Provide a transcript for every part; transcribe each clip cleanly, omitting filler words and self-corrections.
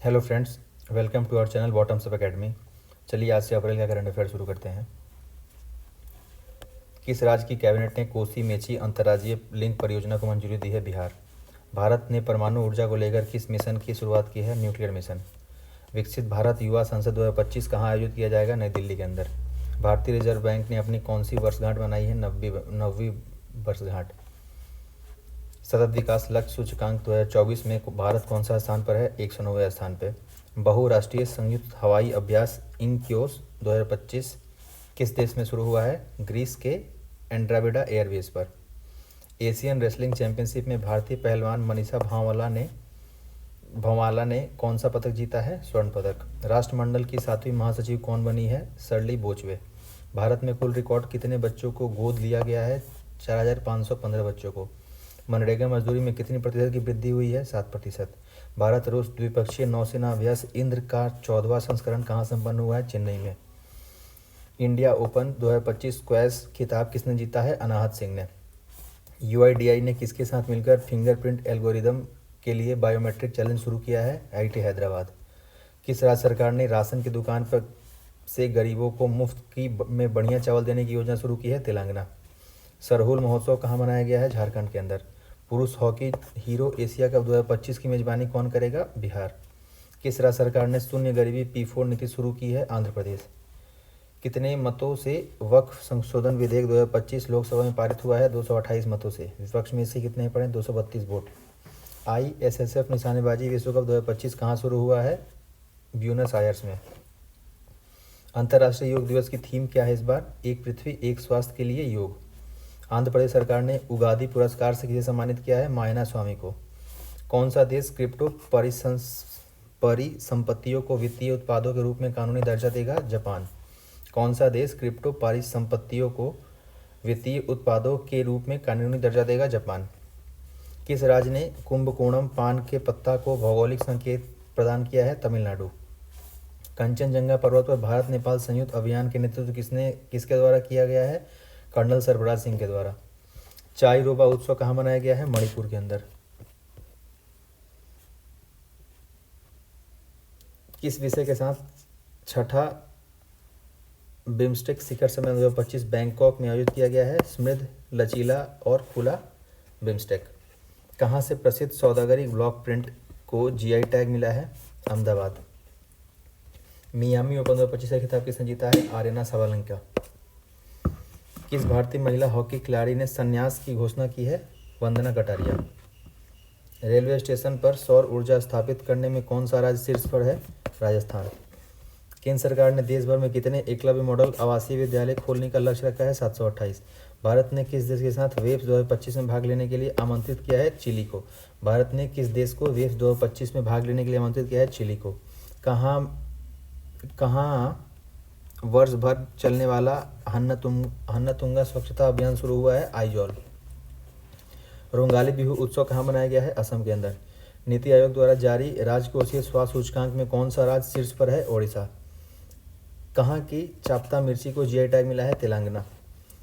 Hello friends, welcome to our channel bottoms up academy. चलिए आज से अप्रैल का करंट अफेयर शुरू करते हैं। किस राज्य की कैबिनेट ने कोसी मेची अंतर्राज्यीय लिंक परियोजना को मंजूरी दी है? बिहार। भारत ने परमाणु ऊर्जा को लेकर किस मिशन की शुरुआत की है? Nuclear mission. विकसित भारत युवा संसद 2025 कहाँ आयोजित किया जाएगा? नई दिल्ली के अंदर। भारतीय रिजर्व बैंक ने अपनी कौन सी वर्षगांठ मनाई है? 90वीं वर्षगांठ। सतत विकास लक्ष्य सूचकांक 2024 में भारत कौन सा स्थान पर है? 109वें स्थान पर। बहुराष्ट्रीय संयुक्त हवाई अभ्यास इंक्योस 2025 किस देश में शुरू हुआ है? ग्रीस के एंड्राबिडा एयरवेज पर। एशियन रेसलिंग चैंपियनशिप में भारतीय पहलवान मनीषा भंवाला ने कौन सा पदक जीता है? स्वर्ण पदक। राष्ट्रमंडल की 7वीं महासचिव कौन बनी है? शर्ली बोचवे। भारत में कुल रिकॉर्ड कितने बच्चों को गोद लिया गया है? 4515 बच्चों को। मनरेगा मजदूरी में कितनी प्रतिशत की वृद्धि हुई है? 7%। भारत रूस द्विपक्षीय नौसेना अभ्यास इंद्र का 14वां संस्करण कहाँ संपन्न हुआ है? चेन्नई में। इंडिया ओपन 2025 स्क्वैश खिताब किसने जीता है? अनाहत सिंह ने। यूआईडीआई ने किसके साथ मिलकर फिंगरप्रिंट एल्गोरिदम के लिए बायोमेट्रिक चैलेंज शुरू किया है? आईआईटी हैदराबाद। किस राज्य सरकार ने राशन की दुकान पर से गरीबों को मुफ्त में बढ़िया चावल देने की योजना शुरू की है? तेलंगाना। सरहुल महोत्सव कहाँ मनाया गया है? झारखंड के अंदर। पुरुष हॉकी हीरो एशिया कप 2025 की मेजबानी कौन करेगा? बिहार। किस राज्य सरकार ने शून्य गरीबी P4 नीति शुरू की है? आंध्र प्रदेश। कितने मतों से वक्फ संशोधन विधेयक 2025 लोकसभा में पारित हुआ है? 228 मतों से। विपक्ष में से कितने पड़े? 232 वोट। ISSF निशानेबाजी विश्व कप 2025 कहाँ शुरू हुआ है? ब्यूनस आयर्स में। अंतर्राष्ट्रीय योग दिवस की थीम क्या है इस बार? एक पृथ्वी एक स्वास्थ्य के लिए योग। आंध्र प्रदेश सरकार ने उगादी पुरस्कार से किसे सम्मानित किया है? मायना स्वामी को। कौन सा देश क्रिप्टो परिसंपत्तियों को वित्तीय उत्पादों के रूप में कानूनी दर्जा देगा? जापान। कौन सा देश क्रिप्टो परिसंपत्तियों को वित्तीय उत्पादों के रूप में कानूनी दर्जा देगा? जापान। किस राज्य ने कुंभकोणम पान के पत्ता को भौगोलिक संकेत प्रदान किया है? तमिलनाडु। कंचनजंगा पर्वत पर भारत नेपाल संयुक्त अभियान के नेतृत्व किसके द्वारा किया गया है? कर्नल सरफराज सिंह के द्वारा। चाई रोबा उत्सव कहाँ मनाया गया है? मणिपुर के अंदर। किस विषय के साथ छठा बिम्स्टेक शिखर सम्मेलन 2025 बैंकॉक में आयोजित किया गया है? समृद्ध, लचीला और खुला बिम्स्टेक। कहाँ से प्रसिद्ध सौदागरी ब्लॉक प्रिंट को जीआई टैग मिला है? अहमदाबाद। मियामी ओपन 2025 का खिताब किसने जीता है? आर्यना साबालेंका। किस भारतीय महिला हॉकी खिलाड़ी ने संन्यास की घोषणा की है? वंदना कटारिया। रेलवे स्टेशन पर सौर ऊर्जा स्थापित करने में कौन सा राज्य शीर्ष पर है? राजस्थान। केंद्र सरकार ने देश भर में कितने एकलव्य मॉडल आवासीय विद्यालय खोलने का लक्ष्य रखा है? 728। भारत ने किस देश के साथ वेव्स 2025 में भाग लेने के लिए आमंत्रित किया है? चिली को। भारत ने किस देश को वेव्स 2025 में भाग लेने के लिए आमंत्रित किया है? चिली को। कहाँ वर्ष भर चलने वाला हन्नतुंगा स्वच्छता अभियान शुरू हुआ है? आइजॉल। रोंगाली बिहू उत्सव कहाँ मनाया गया है? असम के अंदर। नीति आयोग द्वारा जारी राजकोषीय स्वास्थ्य सूचकांक में कौन सा राज्य शीर्ष पर है? ओडिशा। कहाँ की चाप्ता मिर्ची को जीआई टैग मिला है? तेलंगाना।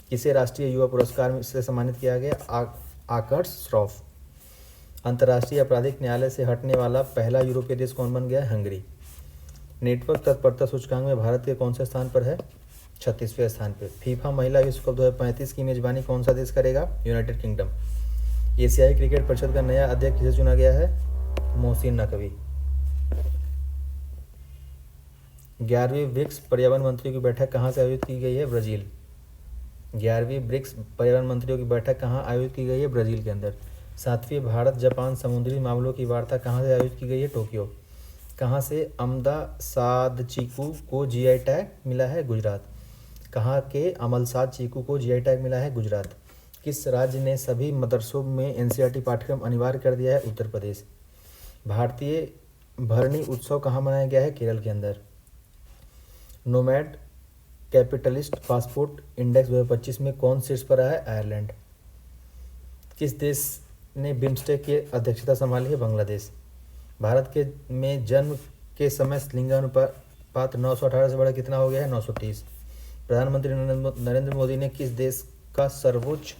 किसे राष्ट्रीय युवा पुरस्कार से सम्मानित किया गया? आकर्ष श्रॉफ। अंतर्राष्ट्रीय आपराधिक न्यायालय से हटने वाला पहला यूरोपीय देश कौन बन गया है? हंगरी। नेटवर्क तत्परता सूचकांक में भारत के कौन से स्थान पर है? 36वें स्थान पर। फीफा महिला विश्व कप 2035 की मेजबानी कौन सा देश करेगा? United kingdom. एशियाई क्रिकेट परिषद का नया अध्यक्ष किसे चुना गया है? मोहसिन नकवी। 11वीं ब्रिक्स पर्यावरण मंत्रियों की बैठक कहाँ से आयोजित की गई है? ब्राजील। 11वीं ब्रिक्स पर्यावरण मंत्रियों की बैठक कहाँ आयोजित की गई है? ब्राजील के अंदर। 7वीं भारत जापान समुद्री मामलों की वार्ता कहाँ से आयोजित की गई है? टोक्यो। कहाँ से अमदा साद चीकू को जीआई टैग मिला है? गुजरात। कहाँ के अमलसाद चीकू को जीआई टैग मिला है? गुजरात। किस राज्य ने सभी मदरसों में एनसीईआरटी पाठ्यक्रम अनिवार्य कर दिया है? उत्तर प्रदेश। भारतीय भरनी उत्सव कहाँ मनाया गया है? केरल के अंदर। नोमैड कैपिटलिस्ट पासपोर्ट इंडेक्स 2025 में कौन शीर्ष पर आया है? आयरलैंड। किस देश ने बिम्स्टेक की अध्यक्षता संभाली है? बांग्लादेश। भारत के में जन्म के समय लिंगानुपात 918 से बढ़कर कितना हो गया है? 930। प्रधानमंत्री नरेंद्र मोदी ने किस देश का सर्वोच्च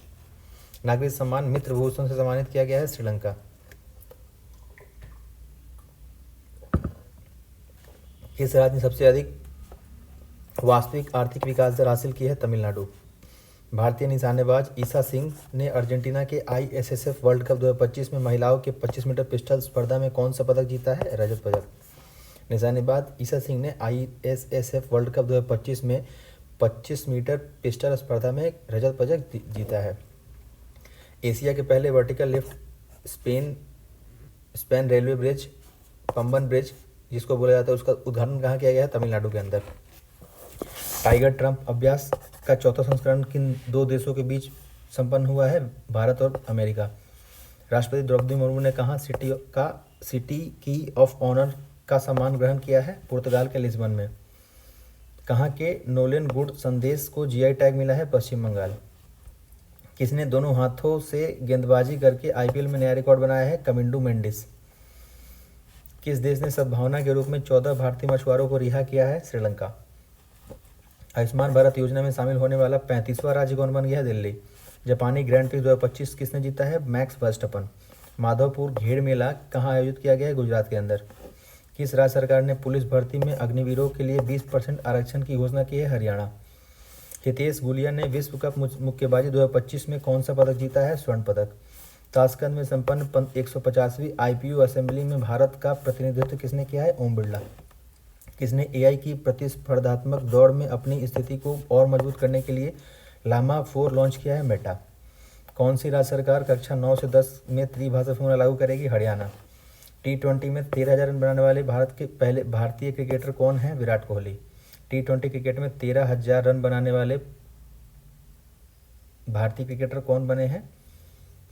नागरिक सम्मान मित्र भूषण से सम्मानित किया गया है? श्रीलंका। किस राज्य ने सबसे अधिक वास्तविक आर्थिक विकास दर हासिल की है? तमिलनाडु। भारतीय निशानेबाज ईशा सिंह ने अर्जेंटीना के ISSF वर्ल्ड कप 2025 में महिलाओं के 25 मीटर पिस्टल स्पर्धा में कौन सा पदक जीता है? रजत पदक। निशानेबाज ईशा सिंह ने ISSF वर्ल्ड कप 2025 में 25 मीटर पिस्टल स्पर्धा में रजत पदक जीता है। एशिया के पहले vertical lift Spain railway bridge Pamban bridge जिसको बोला जाता है उसका उद्घाटन कहाँ किया गया है? तमिलनाडु के अंदर। टाइगर ट्रंप अभ्यास का चौथा संस्करण किन दो देशों के बीच संपन्न हुआ है? भारत और अमेरिका। राष्ट्रपति द्रौपदी मुर्मू ने कहाँ सिटी की ऑफ ऑनर का सम्मान ग्रहण किया है? पुर्तगाल के लिस्बन में। कहाँ के नोलेन गुड संदेश को GI टैग मिला है? पश्चिम बंगाल। किसने दोनों हाथों से गेंदबाजी करके IPL में नया रिकॉर्ड बनाया है? कमिंडू मेंडिस। किस देश ने सद्भावना के रूप में 14 भारतीय मछुआरों को रिहा किया है? श्रीलंका। आयुष्मान भारत योजना में शामिल होने वाला 35वां राज्य कौन बन गया है? दिल्ली। जापानी ग्रैंड प्रिक्स 2025 किसने जीता है? Max Verstappen. माधवपुर घेर मेला कहाँ आयोजित किया गया है? गुजरात के अंदर। किस राज्य सरकार ने पुलिस भर्ती में अग्निवीरों के लिए 20% आरक्षण की घोषणा की है? हरियाणा। हितेश गुलिया ने विश्व कप मुक्केबाजी 2025 में कौन सा पदक जीता है? स्वर्ण पदक। ताशकंद में संपन्न 150वीं IPU असेंबली में भारत का प्रतिनिधित्व किसने किया है? ओम बिरला। किसने AI की प्रतिस्पर्धात्मक दौड़ में अपनी स्थिति को और मजबूत करने के लिए लामा 4 लॉन्च किया है? मेटा। कौन सी राज्य सरकार कक्षा 9 से 10 में त्रिभाषा फॉर्मूला लागू करेगी? हरियाणा। T20 में 13,000 रन बनाने वाले भारत के पहले भारतीय क्रिकेटर कौन हैं? विराट कोहली। T20 क्रिकेट में 13,000 रन बनाने वाले भारतीय क्रिकेटर कौन बने हैं?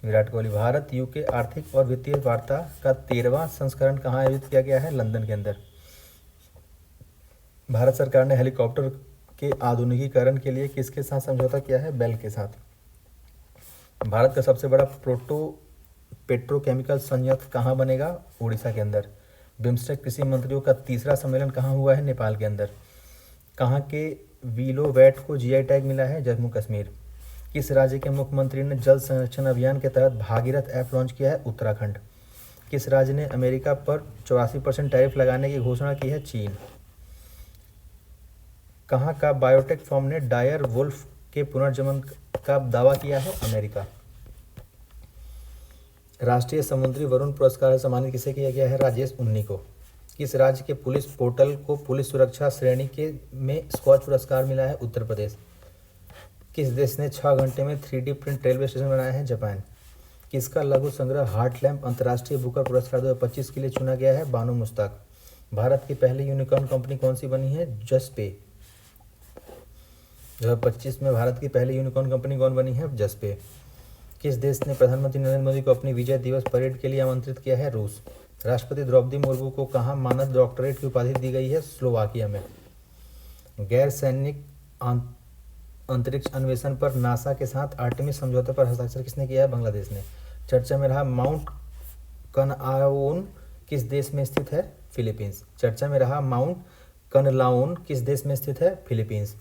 विराट कोहली। भारत UK आर्थिक और वित्तीय वार्ता का 13वां संस्करण कहाँ आयोजित किया गया है? लंदन के अंदर। भारत सरकार ने हेलीकॉप्टर के आधुनिकीकरण के लिए किसके साथ समझौता किया है? बेल के साथ। भारत का सबसे बड़ा पेट्रोकेमिकल संयंत्र कहाँ बनेगा? उड़ीसा के अंदर। बिम्स्टेक कृषि मंत्रियों का तीसरा सम्मेलन कहाँ हुआ है? नेपाल के अंदर। कहाँ के विलोवैट को GI टैग मिला है? जम्मू कश्मीर। किस राज्य के मुख्यमंत्री ने जल संरक्षण अभियान के तहत भागीरथ ऐप लॉन्च किया है? उत्तराखंड। किस राज्य ने अमेरिका पर 84% टैरिफ लगाने की घोषणा की है? चीन। कहाँ का बायोटेक फर्म ने डायर वुल्फ के पुनर्जन्म का दावा किया है? अमेरिका। राष्ट्रीय समुद्री वरुण पुरस्कार से सम्मानित किसे किया गया है? राजेश उन्नी को। किस राज्य के पुलिस पोर्टल को पुलिस सुरक्षा श्रेणी के में स्कॉच पुरस्कार मिला है? उत्तर प्रदेश। किस देश ने 6 घंटे में 3D प्रिंट रेलवे स्टेशन बनाया है? जापान। किसका लघु संग्रह हार्ट लैम्प अंतर्राष्ट्रीय बुकर पुरस्कार 2025 के लिए चुना गया है? बानो मुश्ताक। भारत की पहली यूनिकॉर्न कंपनी कौन सी बनी है? जसपे। 2025 में भारत की पहली यूनिकॉर्न कंपनी कौन बनी है? जसपे। किस देश ने प्रधानमंत्री नरेंद्र मोदी को अपनी विजय दिवस परेड के लिए आमंत्रित किया है? रूस। राष्ट्रपति द्रौपदी मुर्मू को कहाँ मानद डॉक्टरेट की उपाधि दी गई है? स्लोवाकिया में। गैर सैनिक अंतरिक्ष अन्वेषण पर नासा के साथ आर्टेमिस समझौते पर हस्ताक्षर किसने किया है? बांग्लादेश ने। चर्चा में रहा माउंट कनआउन किस देश में स्थित है? फिलीपींस। चर्चा में रहा माउंट कनलाउन किस देश में स्थित है? फिलीपींस।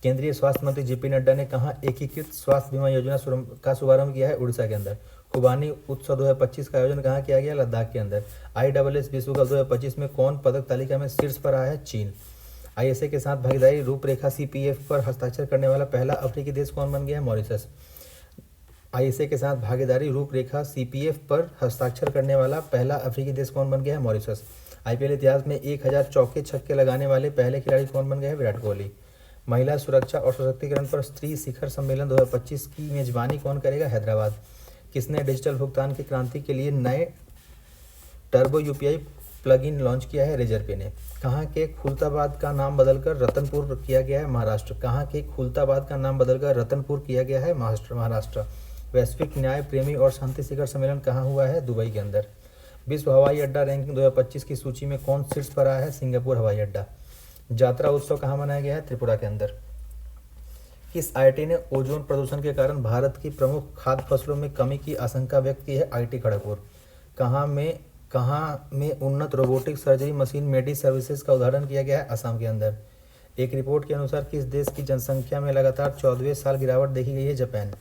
केंद्रीय स्वास्थ्य मंत्री JP नड्डा ने कहाँ एकीकृत स्वास्थ्य बीमा योजना का शुभारंभ किया है? उड़ीसा के अंदर। खुबानी उत्सव 2025 का आयोजन कहाँ किया गया? लद्दाख के अंदर। ISS विश्व कप 2025 में कौन पदक तालिका में शीर्ष पर रहा है? चीन। ISA के साथ भागीदारी रूपरेखा CPF पर हस्ताक्षर करने वाला पहला अफ्रीकी देश कौन बन गया है? मॉरिशस। ISA के साथ भागीदारी रूपरेखा CPF पर हस्ताक्षर करने वाला पहला अफ्रीकी देश कौन बन गया है? मॉरिशस। IPL इतिहास में 1000 चौके छक्के लगाने वाले पहले खिलाड़ी कौन बन गए हैं? विराट कोहली। महिला सुरक्षा और सशक्तिकरण पर स्त्री शिखर सम्मेलन 2025 की मेजबानी कौन करेगा? हैदराबाद। किसने डिजिटल भुगतान की क्रांति के लिए नए टर्बो UPI प्लगइन लॉन्च किया है? रेजर पे ने। कहाँ के खुलताबाद का नाम बदलकर रतनपुर किया गया है? महाराष्ट्र। कहाँ के खुलताबाद का नाम बदलकर रतनपुर किया गया है? महाराष्ट्र। वैश्विक न्याय प्रेमी और शांति शिखर सम्मेलन कहाँ हुआ है? दुबई के अंदर। विश्व हवाई अड्डा रैंकिंग 2025 की सूची में कौन शीर्ष पर आया है? सिंगापुर हवाई अड्डा। यात्रा उत्सव कहाँ मनाया गया है? त्रिपुरा के अंदर। किस IIT ने ओजोन प्रदूषण के कारण भारत की प्रमुख खाद्य फसलों में कमी की आशंका व्यक्त की है? IIT खड़गपुर। कहाँ में उन्नत रोबोटिक सर्जरी मशीन मेडी सर्विसेज का उदाहरण किया गया है? असम के अंदर। एक रिपोर्ट के अनुसार किस देश की जनसंख्या में लगातार 14वें साल गिरावट देखी गई है? जापान।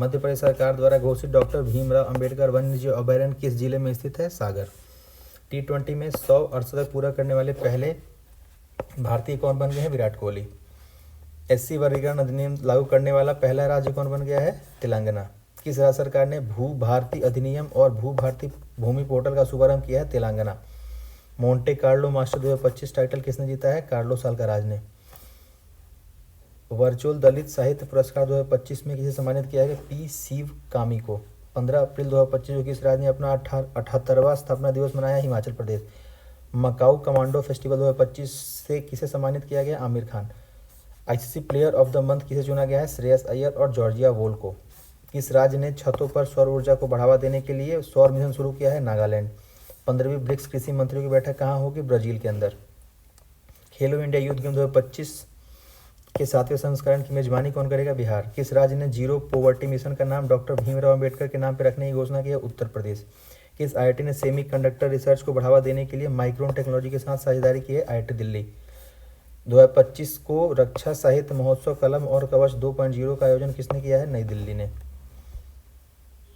मध्य प्रदेश सरकार द्वारा घोषित डॉक्टर भीमराव अंबेडकर वन्यजीव अभयारण्य किस जिले में स्थित है? सागर। T20 में 100 अर्धशतक पूरा करने वाले पहले भारतीय कौन बन गए हैं? विराट कोहली। एससी वर्गीकरण अधिनियम लागू करने वाला पहला राज्य कौन बन गया है? तेलंगाना। किस राज्य सरकार ने भू भारती अधिनियम और भू भारती भूमि पोर्टल का शुभारंभ किया है? Telangana. Monte Carlo master 2025 title किसने जीता है? कार्लोस अल्काराज ने। वर्चुअल दलित साहित्य पुरस्कार 2025 में किसे सम्मानित किया गया? पी शिवकामी को। 15 अप्रैल 2025 को किस राज्य ने अपना 78वां स्थापना दिवस मनाया? हिमाचल प्रदेश। मकाऊ कमांडो फेस्टिवल 2025 से किसे सम्मानित किया गया? Aamir Khan. ICC player of the month किसे चुना गया है? श्रेयस अय्यर और जॉर्जिया वोल को। किस राज्य ने छतों पर सौर ऊर्जा को बढ़ावा देने के लिए सौर मिशन शुरू किया है? नागालैंड। 15वीं ब्रिक्स कृषि मंत्रियों की बैठक कहाँ होगी? ब्राजील के अंदर। खेलो इंडिया यूथ गेम 2025 के 7वें संस्करण की मेजबानी कौन करेगा? बिहार। किस राज्य ने जीरो पोवर्टी मिशन का नाम डॉक्टर भीमराव अंबेडकर के नाम पर रखने की घोषणा की है? उत्तर प्रदेश। किस आईआईटी ने सेमीकंडक्टर रिसर्च को बढ़ावा देने के लिए माइक्रोन टेक्नोलॉजी के साथ साझेदारी की है? आईआईटी दिल्ली। 2025 को रक्षा साहित्य महोत्सव कलम और कवच 2.0 का आयोजन किसने किया है? नई दिल्ली ने।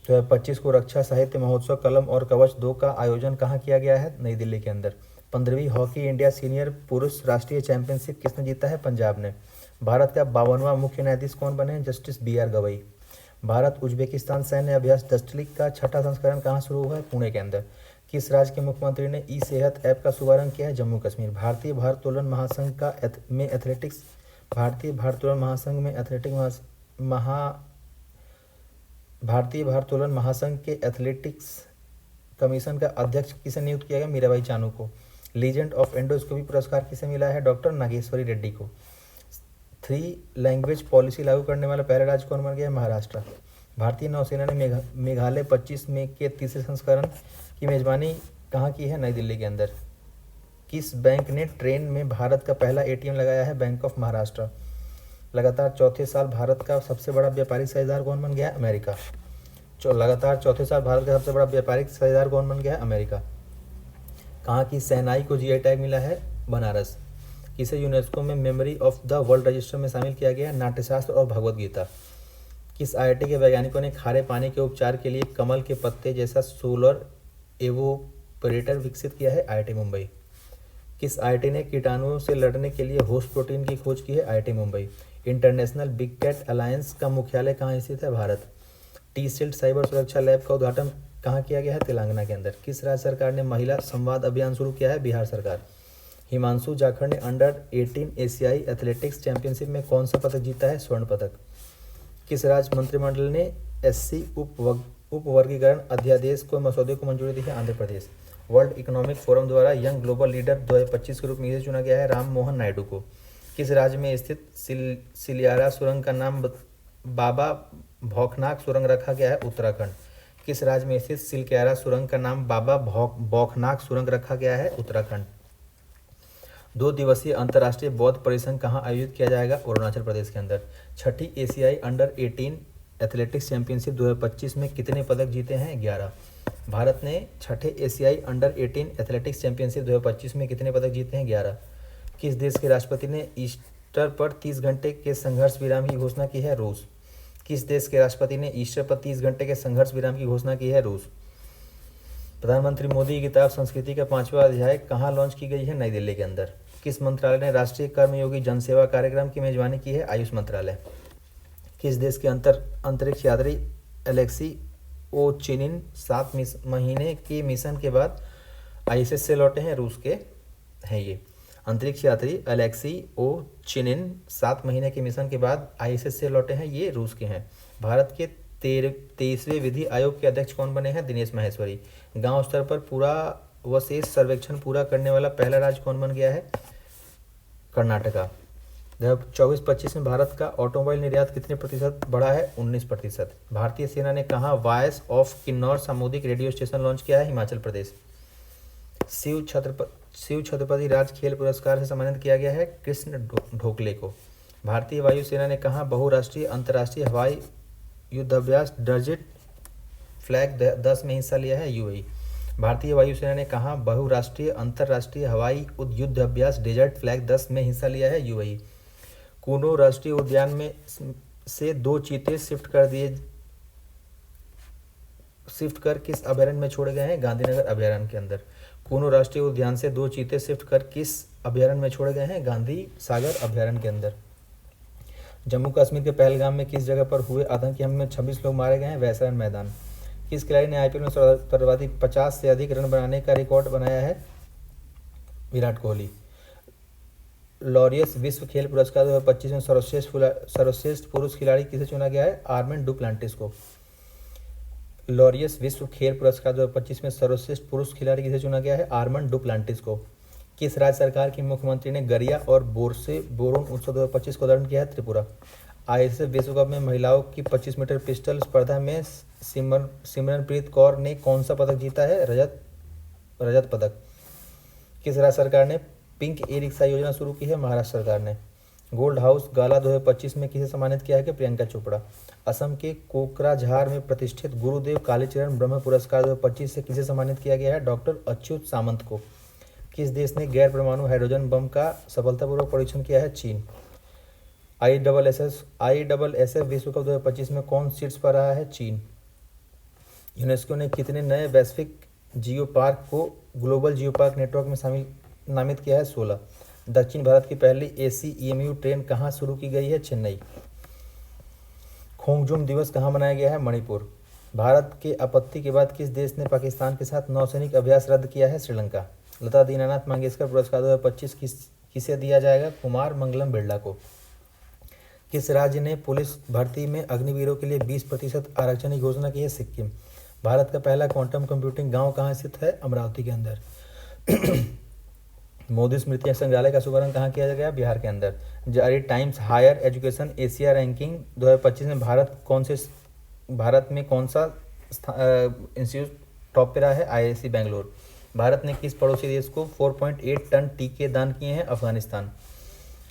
2025 को रक्षा साहित्य महोत्सव कलम और कवच 2 का आयोजन कहाँ किया गया है? नई दिल्ली के अंदर। 15वीं हॉकी इंडिया सीनियर पुरुष राष्ट्रीय चैंपियनशिप किसने जीता है? पंजाब ने। भारत का 52वां मुख्य न्यायाधीश कौन बने? Justice BR Gavai. Bharat Uzbekistan सैन्य अभ्यास डस्टलिक का 6ठा संस्करण कहाँ शुरू हुआ है? पुणे के अंदर। किस राज्य के मुख्यमंत्री ने ई सेहत ऐप का शुभारंभ किया है? जम्मू कश्मीर। भारतीय भारोत्तोलन महासंघ के एथलेटिक्स कमीशन का अध्यक्ष किसे नियुक्त किया गया? मीराबाई चानू को। लीजेंड ऑफ एंडोस्कोपी पुरस्कार किसे मिला है? डॉक्टर नागेश्वरी रेड्डी को। 3 लैंग्वेज पॉलिसी लागू करने वाला पहला राज्य कौन बन गया है? महाराष्ट्र। भारतीय नौसेना ने मेघालय 25 में के तीसरे संस्करण की मेजबानी कहाँ की है? नई दिल्ली के अंदर। किस बैंक ने ट्रेन में भारत का पहला ATM लगाया है? Bank of Maharashtra. लगातार चौथे साल भारत का सबसे बड़ा व्यापारिक साझेदार कौन बन गया है? अमेरिका। लगातार चौथे साल भारत का सबसे बड़ा व्यापारिक साझेदार कौन बन गया है? अमेरिका। कहाँ की शहनाई को GI टैग मिला है? बनारस। किसे यूनेस्को में memory of the world register में शामिल किया गया है? नाट्यशास्त्र और भगवद गीता। किस IIT के वैज्ञानिकों ने खारे पानी के उपचार के लिए कमल के पत्ते जैसा सोलर एवोपरेटर विकसित किया है? IIT मुंबई। किस IIT ने कीटाणुओं से लड़ने के लिए होस्ट प्रोटीन की खोज की है? IIT Mumbai. International big cat alliance का मुख्यालय कहाँ स्थित है? भारत। T-SILT साइबर सुरक्षा लैब का उद्घाटन कहाँ किया गया है? तेलंगाना के अंदर। किस राज्य सरकार ने महिला संवाद अभियान शुरू किया है? बिहार सरकार। हिमांशु जाखड़ ने अंडर 18 एशियाई एथलेटिक्स चैंपियनशिप में कौन सा पदक जीता है? स्वर्ण पदक। किस राज्य मंत्रिमंडल ने SC उपवर्गीकरण अध्यादेश को मसौदे को मंजूरी दी है? Andhra Pradesh. World economic forum द्वारा यंग ग्लोबल लीडर 2025 के रूप में चुना गया है? राम मोहन नायडू को। किस राज्य में स्थित सिलियारा सुरंग का नाम बाबा भौखनाक सुरंग रखा गया है? उत्तराखंड। किस राज्य में स्थित सिलक्यारा सुरंग का नाम बाबा बौखनाक सुरंग रखा गया है? उत्तराखंड। 2 दिवसीय अंतर्राष्ट्रीय बौद्ध परिसंघ कहाँ आयोजित किया जाएगा? अरुणाचल प्रदेश के अंदर। 6ठी एशियाई अंडर 18 एथलेटिक्स चैंपियनशिप 2025 में कितने पदक जीते हैं? 11। भारत ने 6ठे एशियाई अंडर 18 एथलेटिक्स चैंपियनशिप 2025 में कितने पदक जीते हैं? 11। किस देश के राष्ट्रपति ने ईस्टर पर 30 घंटे के संघर्ष विराम की घोषणा की है? रूस। किस देश के राष्ट्रपति ने ईस्टर पर 30 घंटे के संघर्ष विराम की घोषणा की है? रूस। प्रधानमंत्री मोदी की किताब संस्कृति का 5वां अध्याय कहाँ लॉन्च की गई है? नई दिल्ली के अंदर। किस मंत्रालय ने राष्ट्रीय कर्मयोगी जनसेवा कार्यक्रम की मेजबानी की है? आयुष मंत्रालय। किस देश के अंतरिक्ष यात्री एलेक्सी ओचिनिन 7 महीने के मिशन के बाद ISS से लौटे हैं? रूस के हैं ये अंतरिक्ष यात्री एलेक्सी ओचिनिन 7 महीने के मिशन के बाद ISS से लौटे हैं, ये रूस के हैं। भारत के 23वें विधि आयोग के अध्यक्ष कौन बने हैं? दिनेश माहेश्वरी। गांव स्तर पर पूरावशेष सर्वेक्षण पूरा करने वाला पहला राज्य कौन बन गया है? कर्नाटका। 2024-25 में भारत का ऑटोमोबाइल निर्यात कितने प्रतिशत बढ़ा है? 19%। भारतीय सेना ने कहाँ वॉइस ऑफ किन्नौर सामुदायिक रेडियो स्टेशन लॉन्च किया है? हिमाचल प्रदेश। शिव छत्रपति राज खेल पुरस्कार से सम्मानित किया गया है कृष्ण ढोकले को। भारतीय वायुसेना ने कहाँ बहुराष्ट्रीय अंतर्राष्ट्रीय हवाई युद्धाभ्यास डेजर्ट फ्लैग 10 में हिस्सा लिया है? UAE। भारतीय वायुसेना ने कहाँ बहुराष्ट्रीय अंतर्राष्ट्रीय हवाई युद्धाभ्यास डेजर्ट फ्लैग 10 में हिस्सा लिया है? UAE। कूनो राष्ट्रीय उद्यान में से 2 चीते शिफ्ट कर किस अभयारण्य में छोड़े गए हैं? गांधीनगर अभयारण्य के अंदर। कूनो राष्ट्रीय उद्यान से 2 चीते शिफ्ट कर किस अभ्यारण्य में छोड़े गए हैं? गांधी सागर अभ्यारण्य के अंदर। जम्मू कश्मीर के पहलगाम में किस जगह पर हुए आतंकी हमले में 26 लोग मारे गए हैं? वैसरण मैदान। किस खिलाड़ी ने आईपीएल में सर्वाधिक 50 से अधिक रन बनाने का रिकॉर्ड बनाया है? विराट कोहली। लॉरियस विश्व खेल पुरस्कार 2025 में सर्वश्रेष्ठ पुरुष खिलाड़ी किसे चुना गया है? आर्मेन डुप्लांटिस को। लॉरियस विश्व खेल पुरस्कार 2025 में सर्वश्रेष्ठ पुरुष खिलाड़ी किसे चुना गया है? आर्मन डुप्लांटिस को। किस राज्य सरकार के मुख्यमंत्री ने गरिया और बोरसे बोरोन उत्सव 2025 को उद्घाटन किया है? त्रिपुरा। आईएसएफ विश्व कप में महिलाओं की 25 मीटर पिस्टल स्पर्धा में सिमरनप्रीत कौर ने कौन सा पदक जीता है? रजत पदक। किस राज्य सरकार ने पिंक ई रिक्शा योजना शुरू की है? महाराष्ट्र सरकार ने। गोल्ड हाउस गाला 2025 में किसे सम्मानित किया है? कि प्रियंका चोपड़ा। असम के कोकराझार में प्रतिष्ठित गुरुदेव कालीचरण ब्रह्म पुरस्कार 2025 से किसे सम्मानित किया गया है? डॉक्टर अच्युत सामंत को। किस देश ने गैर परमाणु हाइड्रोजन बम का सफलतापूर्वक परीक्षण किया है? चीन। ISSF विश्व कप 2025 में कौन शीर्ष पर रहा है? चीन। यूनेस्को ने कितने नए वैश्विक जियो पार्क को ग्लोबल जियो पार्क नेटवर्क में नामित किया है? 16। दक्षिण भारत की पहली ACEMU ट्रेन कहाँ शुरू की गई है? चेन्नई। खोंगजुम दिवस कहाँ मनाया गया है? मणिपुर। भारत के आपत्ति के बाद किस देश ने पाकिस्तान के साथ नौसैनिक अभ्यास रद्द किया है? श्रीलंका। लता दीनानाथ मंगेशकर पुरस्कार 2025 किसे दिया जाएगा? कुमार मंगलम बिरला को। किस राज्य ने पुलिस भर्ती में अग्निवीरों के लिए 20% आरक्षण की घोषणा की है? सिक्किम। भारत का पहला क्वांटम कंप्यूटिंग गांव कहाँ स्थित है? अमरावती के अंदर। मोदी स्मृति संग्रहालय का शुभारंभ कहाँ किया गया? बिहार के अंदर। जारी times higher education Asia ranking 2025 में भारत में कौन सा इंस्टीट्यूट टॉप पे रहा है? IISc बेंगलोर। भारत ने किस पड़ोसी देश को 4.8 टन टीके दान किए हैं? अफगानिस्तान।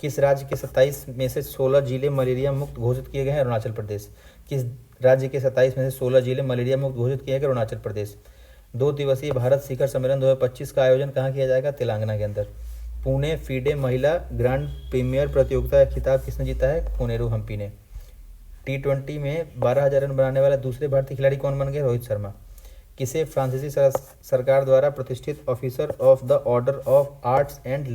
किस राज्य के 27 में से 16 जिले मलेरिया मुक्त घोषित किए गए हैं? अरुणाचल प्रदेश। किस राज्य के 27 में से 16 जिले मलेरिया मुक्त घोषित किए गए? अरुणाचल प्रदेश। 2 दिवसीय भारत शिखर सम्मेलन 2025 का आयोजन कहाँ किया जाएगा? तेलंगाना के अंदर। पुणे फीडे महिला ग्रांड प्रीमियर प्रतियोगिता का खिताब किसने जीता है? कोनेरू हम्पी ने। T20 में 12,000 रन बनाने वाला दूसरे भारतीय खिलाड़ी कौन बन गए? रोहित शर्मा। किसे फ्रांसीसी सरकार द्वारा प्रतिष्ठित officer of the order of arts and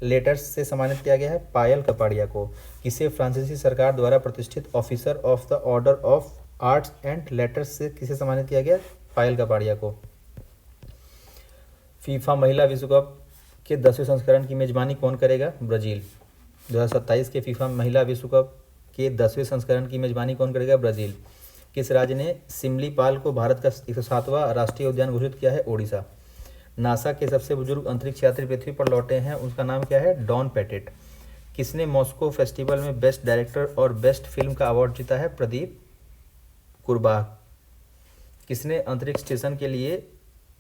letters से सम्मानित किया गया है? पायल कपाड़िया को। किसे फ्रांसीसी सरकार द्वारा प्रतिष्ठित officer of the order of arts and letters से किसे सम्मानित किया गया? पायल कपाड़िया को। फीफा महिला विश्व कप के 10वें संस्करण की मेजबानी कौन करेगा? ब्राजील। 2027 के फीफा महिला विश्व कप के 10वें संस्करण की मेजबानी कौन करेगा? ब्राजील। किस राज्य ने सिमलीपाल को भारत का 107वां राष्ट्रीय उद्यान घोषित किया है? ओडिशा। नासा के सबसे बुजुर्ग अंतरिक्ष यात्री पृथ्वी पर लौटे हैं, उसका नाम क्या है? डॉन पेटेट। किसने मॉस्को फेस्टिवल में बेस्ट डायरेक्टर और बेस्ट फिल्म का अवार्ड जीता है? प्रदीप कुरबाह। किसने अंतरिक्ष स्टेशन के लिए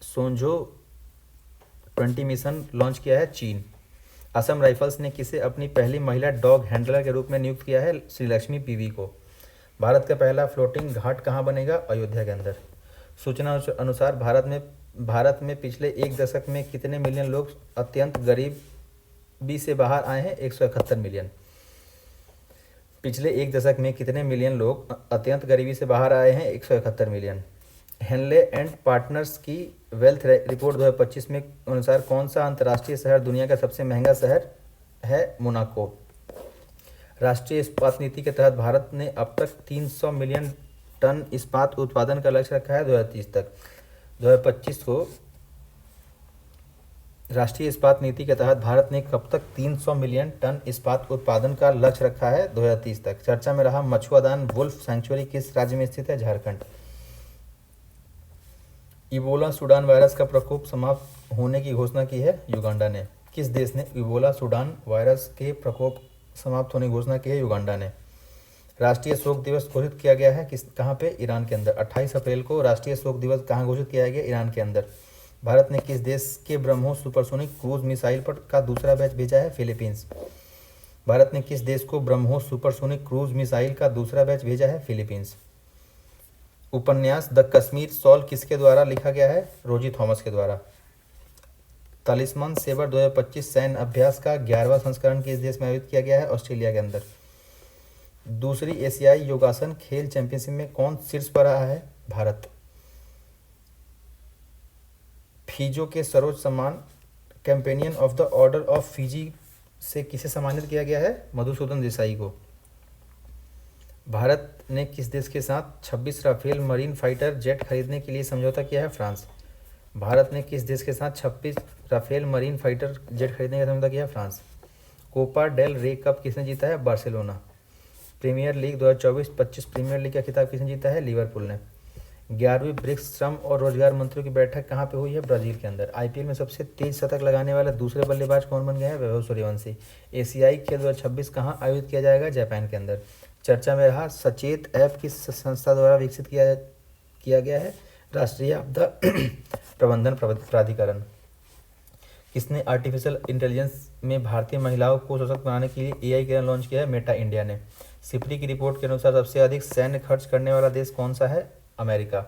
सोंझो 20 मिशन लॉन्च किया है? चीन। असम राइफल्स ने किसे अपनी पहली महिला डॉग हैंडलर के रूप में नियुक्त किया है? श्रीलक्ष्मी PV को। भारत का पहला फ्लोटिंग घाट कहाँ बनेगा? अयोध्या के अंदर। सूचना अनुसार भारत में पिछले एक दशक में कितने मिलियन लोग अत्यंत गरीबी से बाहर आए हैं? 171 मिलियन। पिछले एक दशक में कितने मिलियन लोग अत्यंत गरीबी से बाहर आए हैं? 171 मिलियन। हेनले एंड पार्टनर्स की वेल्थ रिपोर्ट 2025 में अनुसार कौन सा अंतर्राष्ट्रीय शहर दुनिया का सबसे महंगा शहर है? मोनाको। राष्ट्रीय इस्पात नीति के तहत भारत ने अब तक 300 मिलियन टन इस्पात उत्पादन का लक्ष्य रखा है 2030 तक। 2025 को राष्ट्रीय इस्पात नीति के तहत भारत ने कब तक 300 मिलियन टन इस्पात उत्पादन का लक्ष्य रखा है? 2030 तक। चर्चा में रहा मछुआदान वुल्फ सैंक्चुरी किस राज्य में स्थित है? झारखंड। इबोला सूडान वायरस का प्रकोप समाप्त होने की घोषणा की है? युगांडा ने। किस देश ने इबोला सूडान वायरस के प्रकोप समाप्त होने की घोषणा की है? युगांडा ने। राष्ट्रीय शोक दिवस घोषित किया गया है कहाँ पे? ईरान के अंदर। 28 अप्रैल को राष्ट्रीय शोक दिवस कहाँ घोषित किया गया? ईरान के अंदर। भारत ने किस देश के ब्रह्मोस सुपरसोनिक क्रूज मिसाइल पर का दूसरा बैच भेजा है? फिलीपींस। भारत ने किस देश को ब्रह्मोस सुपरसोनिक क्रूज मिसाइल का दूसरा बैच भेजा है? फिलीपींस। उपन्यास द कश्मीर सॉल किसके द्वारा लिखा गया है? रोजी थॉमस के द्वारा। तालिस्मान सेबर 2025 सैन्य अभ्यास का 11वां संस्करण किस देश में आयोजित किया गया है? ऑस्ट्रेलिया के अंदर। दूसरी एशियाई योगासन खेल चैंपियनशिप में कौन शीर्ष पर रहा है? भारत। फिजो के सर्वोच्च सम्मान companion of the order of Fiji से किसे सम्मानित किया गया है? मधुसूदन देसाई को। भारत ने किस देश के साथ 26 राफेल मरीन फाइटर जेट खरीदने के लिए समझौता किया है? फ्रांस। भारत ने किस देश के साथ 26 राफेल मरीन फाइटर जेट खरीदने का समझौता किया? France. Copa del Rey cup किसने जीता है? Barcelona. Premier league 2024-25 premier league का खिताब किसने जीता है? लिवरपूल ने। 11वीं ब्रिक्स श्रम और रोजगार मंत्रियों की बैठक कहाँ पे हुई है? ब्राजील के अंदर। आईपीएल में सबसे तेज शतक लगाने वाला दूसरे बल्लेबाज कौन बन गया है? वैभव सूर्यवंशी। एशियाई खेल 2026 कहाँ आयोजित किया जाएगा? जापान के अंदर। चर्चा में रहा सचेत ऐप किस संस्था द्वारा विकसित किया गया है? राष्ट्रीय आपदा प्रबंधन प्राधिकरण। किसने आर्टिफिशियल इंटेलिजेंस में भारतीय महिलाओं को सशक्त बनाने के लिए एआई किरण लॉन्च किया है? मेटा इंडिया ने। सिप्री की रिपोर्ट के अनुसार सबसे अधिक सैन्य खर्च करने वाला देश कौन सा है? अमेरिका।